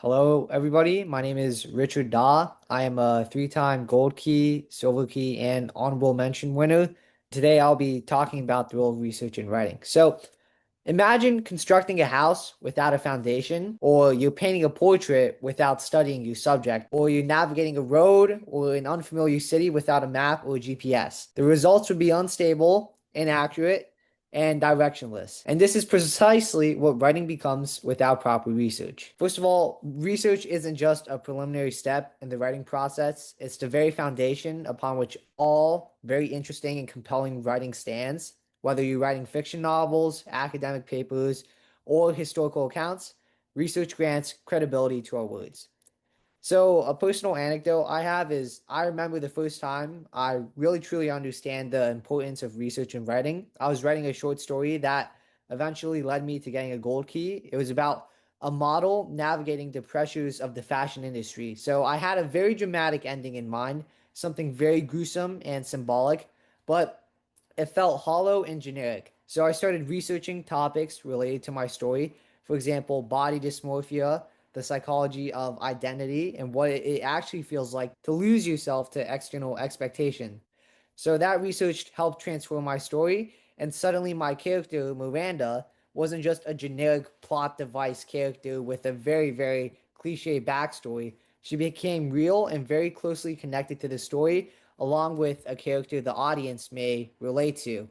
Hello, everybody. My name is Richard Daw. I am a three-time Gold Key, Silver Key, and honorable mention winner. Today, I'll be talking about the role of research in writing. Imagine constructing a house without a foundation, or you're painting a portrait without studying your subject, or you're navigating a road or an unfamiliar city without a map or GPS. The results would be unstable, inaccurate, and directionless. And this is precisely what writing becomes without proper research. First of all, research isn't just a preliminary step in the writing process, it's the very foundation upon which all very interesting and compelling writing stands. Whether you're writing fiction novels, academic papers, or historical accounts, research grants credibility to our words. So, a personal anecdote I have is I remember the first time I really truly understand the importance of research and writing. I was writing a short story that eventually led me to getting a gold key. It was about a model navigating the pressures of the fashion industry. So, I had a very dramatic ending in mind, something very gruesome and symbolic, but it felt hollow and generic. So I started researching topics related to my story. For example, body dysmorphia, the psychology of identity, and what it actually feels like to lose yourself to external expectation. So that research helped transform my story, and suddenly my character, Miranda, wasn't just a generic plot device character with a very, very cliche backstory. She became real and very closely connected to the story, along with a character the audience may relate to.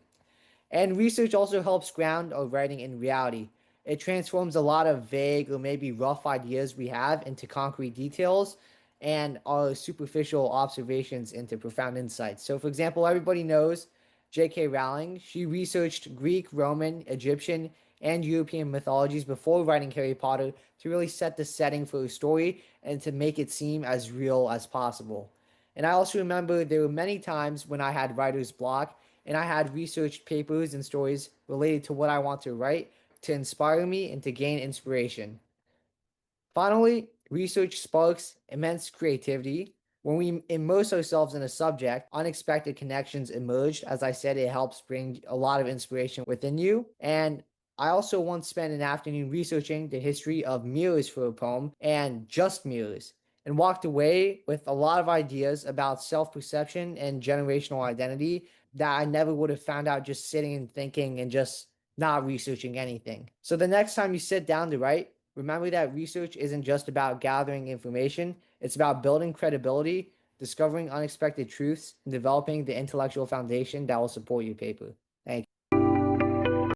And research also helps ground our writing in reality. It transforms a lot of vague or maybe rough ideas we have into concrete details and our superficial observations into profound insights. So, for example, everybody knows J.K. Rowling. She researched Greek, Roman, Egyptian, and European mythologies before writing Harry Potter to really set the setting for her story and to make it seem as real as possible. And I also remember there were many times when I had writer's block and I had researched papers and stories related to what I want to write to inspire me and to gain inspiration. Finally, research sparks immense creativity. When we immerse ourselves in a subject, unexpected connections emerge. As I said, it helps bring a lot of inspiration within you. And I also once spent an afternoon researching the history of mirrors for a poem and just mirrors, and walked away with a lot of ideas about self perception and generational identity that I never would have found out just sitting and thinking and just not researching anything. So the next time you sit down to write, remember that research isn't just about gathering information, it's about building credibility, discovering unexpected truths, and developing the intellectual foundation that will support your paper.